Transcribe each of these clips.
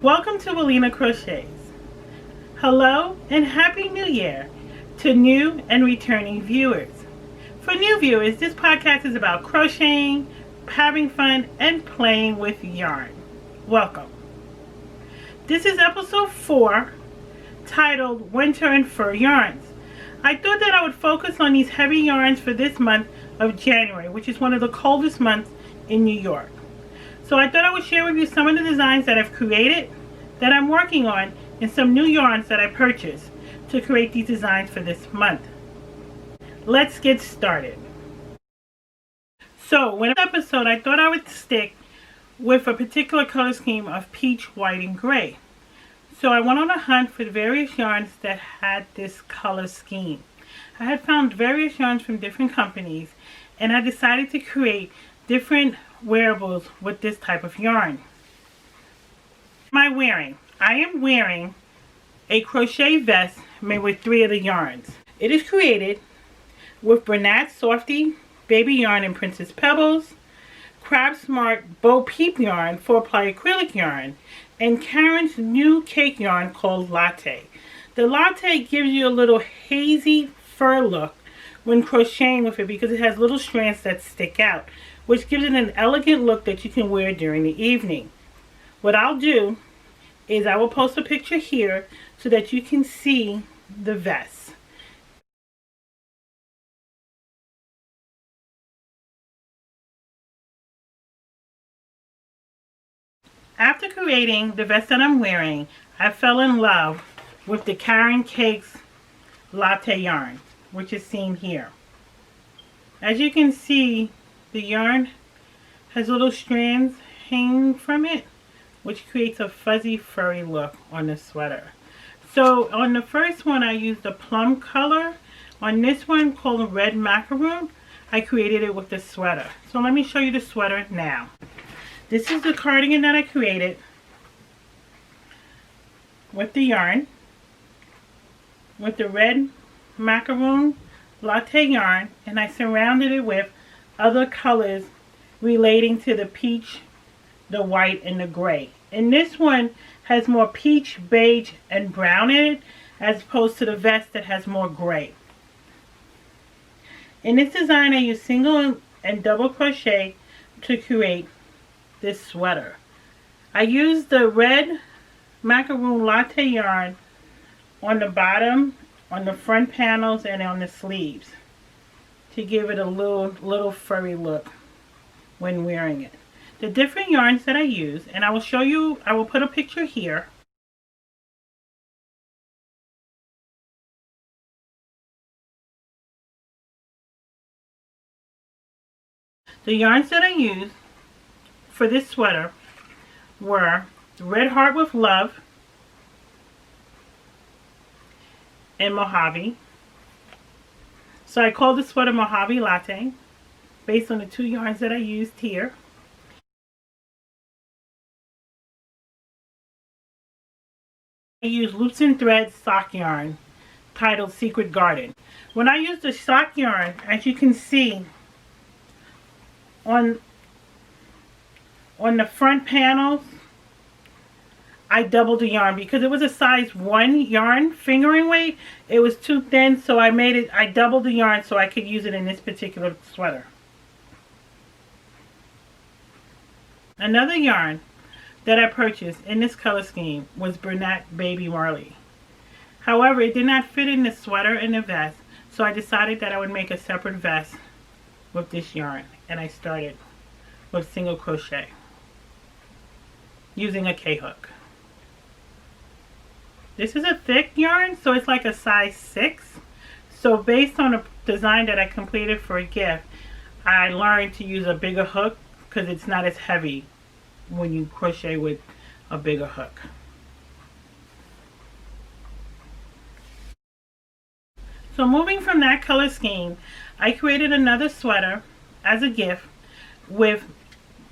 Welcome to Alina Crochets. Hello and Happy New Year to new and returning viewers. For new viewers, this podcast is about crocheting, having fun, and playing with yarn. Welcome. This is episode 4, titled Winter and Fur Yarns. I thought that I would focus on these heavy yarns for this month of January, which is one of the coldest months in New York. So I thought I would share with you some of the designs that I've created, that I'm working on, and some new yarns that I purchased to create these designs for this month. Let's get started. So, in this episode, I thought I would stick with a particular color scheme of peach, white, and gray. So I went on a hunt for various yarns that had this color scheme. I had found various yarns from different companies, and I decided to create different wearables with this type of yarn. What am I wearing? I am wearing a crochet vest made with 3 of the yarns. It is created with Bernat Softy Baby Yarn and Princess Pebbles, Crab Smart Bo Peep Yarn 4-ply acrylic yarn, and Caron's new cake yarn called Latte. The Latte gives you a little hazy fur look when crocheting with it because it has little strands that stick out, which gives it an elegant look that you can wear during the evening. What I'll do is I will post a picture here so that you can see the vest. After creating the vest that I'm wearing, I fell in love with the Caron Cakes Latte yarn, which is seen here. As you can see, the yarn has little strands hanging from it, which creates a fuzzy, furry look on the sweater. So on the first one, I used a plum color. On this one, called red macaroon, I created it with the sweater. So let me show you the sweater now. This is the cardigan that I created with the yarn, with the red macaroon latte yarn, and I surrounded it with other colors relating to the peach, the white, and the gray. And this one has more peach, beige, and brown in it, as opposed to the vest that has more gray. In this design, I use single and double crochet to create this sweater. I used the red macaroon latte yarn on the bottom, on the front panels, and on the sleeves to give it a little furry look when wearing it. The different yarns that I use, and I will show you, I will put a picture here. The yarns that I used for this sweater were Red Heart with Love and Mojave. So I called the sweater Mojave Latte based on the 2 yarns that I used here. I used Loops and Threads sock yarn titled Secret Garden. When I use the sock yarn, as you can see on the front panels, I doubled the yarn because it was a size 1 yarn fingering weight. It was too thin, so I doubled the yarn so I could use it in this particular sweater. Another yarn that I purchased in this color scheme was Bernat Baby Marley. However, it did not fit in the sweater and the vest, so I decided that I would make a separate vest with this yarn, and I started with single crochet using a K-hook. This is a thick yarn, so it's like a size 6. So based on a design that I completed for a gift, I learned to use a bigger hook because it's not as heavy when you crochet with a bigger hook. So moving from that color scheme, I created another sweater as a gift with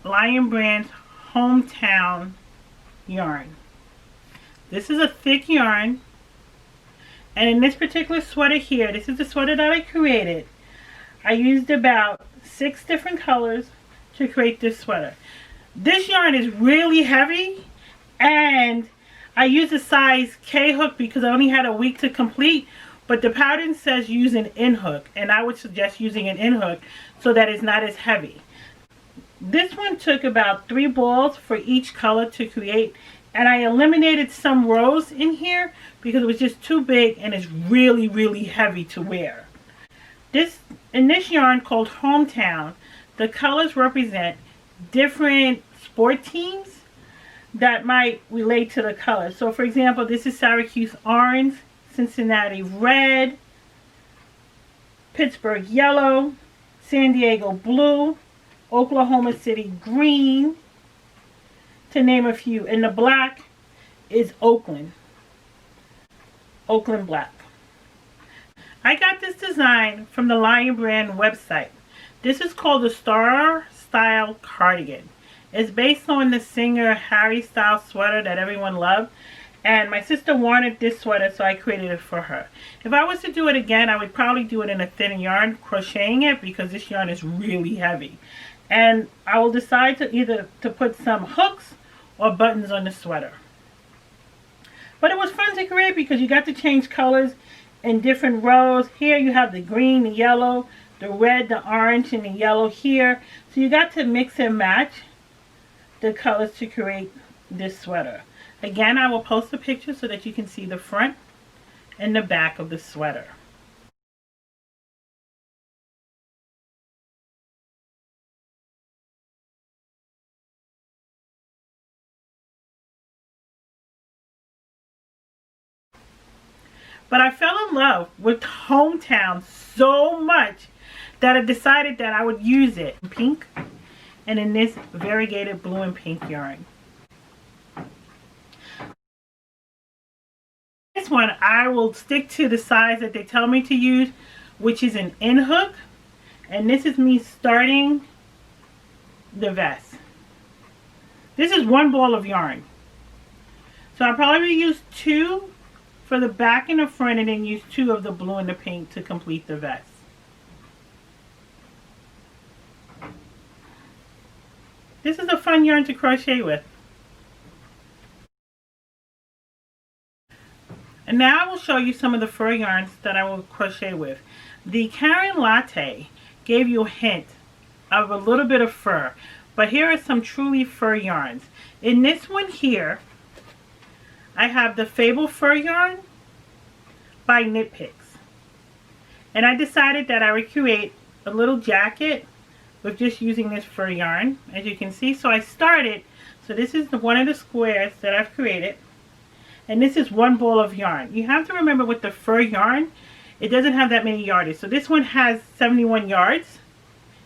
Lion Brand's Hometown yarn. This is a thick yarn, and in this particular sweater here, this is the sweater that I created. I used about 6 different colors to create this sweater. This yarn is really heavy, And I used a size K hook because I only had a week to complete, but the pattern says use an in hook, and I would suggest using an in hook so that it's not as heavy. This one took about 3 balls for each color to create, and I eliminated some rows in here because it was just too big and it's really, really heavy to wear. In this yarn called Hometown, the colors represent different sport teams that might relate to the colors. So for example, this is Syracuse orange, Cincinnati red, Pittsburgh yellow, San Diego blue, Oklahoma City green, to name a few. And the black is Oakland black. I got this design from the Lion Brand website. This is called the Star Style Cardigan. It's based on the singer Harry Styles sweater that everyone loved. And my sister wanted this sweater, so I created it for her. If I was to do it again, I would probably do it in a thin yarn, crocheting it, because this yarn is really heavy. And I will decide to either to put some hooks or buttons on the sweater. But it was fun to create because you got to change colors in different rows. Here you have the green, the yellow, the red, the orange, and the yellow here. So you got to mix and match the colors to create this sweater. Again, I will post a picture so that you can see the front and the back of the sweater. But I fell in love with Hometown so much that I decided that I would use it in pink and in this variegated blue and pink yarn. This one I will stick to the size that they tell me to use, which is an in hook, and this is me starting the vest. This is 1 ball of yarn, so I'll probably use 2 for the back and the front, and then use 2 of the blue and the pink to complete the vest. This is a fun yarn to crochet with. And now I will show you some of the fur yarns that I will crochet with. The Caron Latte gave you a hint of a little bit of fur, but here are some truly fur yarns. In this one here, I have the Fable fur yarn by Knit Picks. And I decided that I would create a little jacket with just using this fur yarn, as you can see. So I started, so this is one of the squares that I've created. And this is 1 ball of yarn. You have to remember with the fur yarn, it doesn't have that many yardage. So this one has 71 yards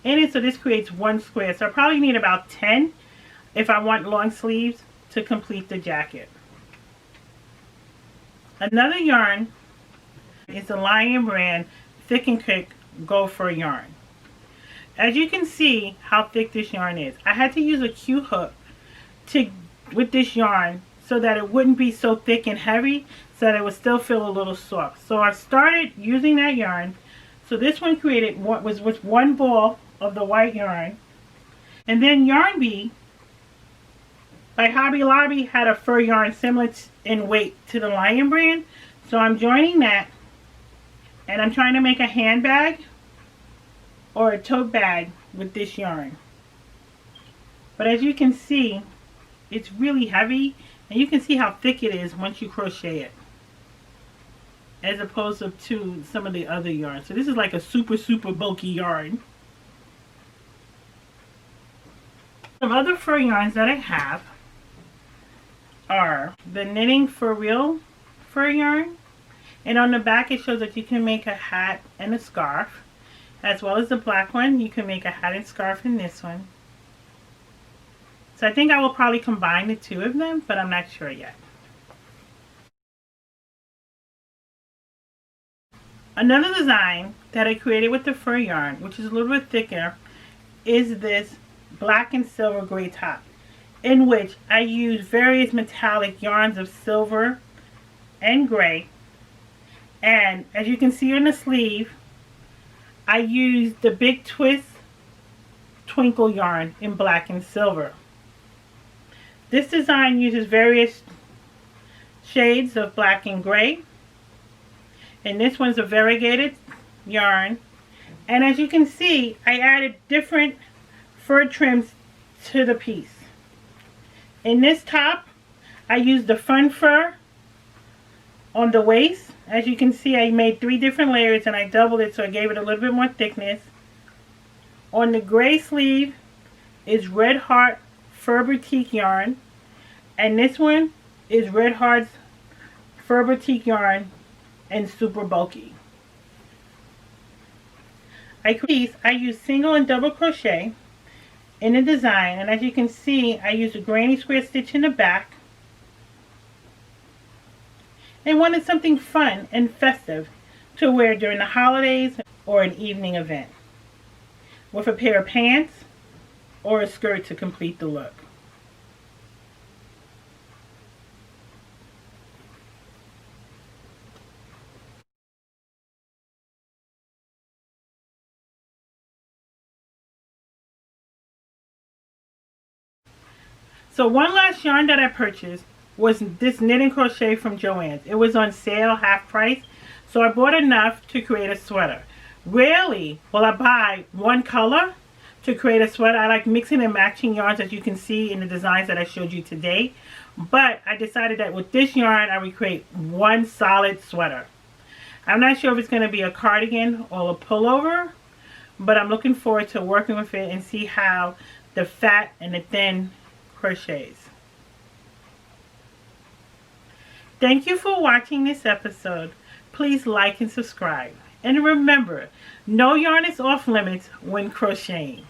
in it, so this creates 1 square. So I probably need about 10 if I want long sleeves to complete the jacket. Another yarn is the Lion Brand Thick and Quick Gopher yarn. As you can see how thick this yarn is. I had to use a Q hook with this yarn so that it wouldn't be so thick and heavy, so that it would still feel a little soft. So I started using that yarn. So this one created what was with 1 ball of the white yarn. And then Yarn Bee by Hobby Lobby had a fur yarn similar in weight to the Lion Brand. So I'm joining that, and I'm trying to make a handbag or a tote bag with this yarn. But as you can see, it's really heavy, and you can see how thick it is once you crochet it, as opposed to some of the other yarns. So this is like a super bulky yarn. Some other fur yarns that I have are the Knitting for Real fur yarn, and on the back it shows that you can make a hat and a scarf, as well as the black one. You can make a hat and scarf in this one. So I think I will probably combine the 2 of them, but I'm not sure yet. Another design that I created with the fur yarn, which is a little bit thicker, is this black and silver gray top, in which I use various metallic yarns of silver and gray. And as you can see on the sleeve, I used the Big Twist Twinkle yarn in black and silver. This design uses various shades of black and gray. And this one's a variegated yarn. And as you can see, I added different fur trims to the piece. In this top, I used the fun fur on the waist. As you can see, I made 3 different layers and I doubled it so I gave it a little bit more thickness. On the gray sleeve is Red Heart Fur Boutique yarn. And this one is Red Heart's Fur Boutique yarn and super bulky. I use single and double crochet in the design, and as you can see, I use a granny square stitch in the back and wanted something fun and festive to wear during the holidays or an evening event with a pair of pants or a skirt to complete the look. So one last yarn that I purchased was this knit and crochet from Joann's. It was on sale, half price, so I bought enough to create a sweater. Rarely will I buy one color to create a sweater. I like mixing and matching yarns, as you can see in the designs that I showed you today. But I decided that with this yarn, I would create one solid sweater. I'm not sure if it's going to be a cardigan or a pullover, but I'm looking forward to working with it and see how the fat and the thin crochets. Thank you for watching this episode. Please like and subscribe. And remember, no yarn is off limits when crocheting.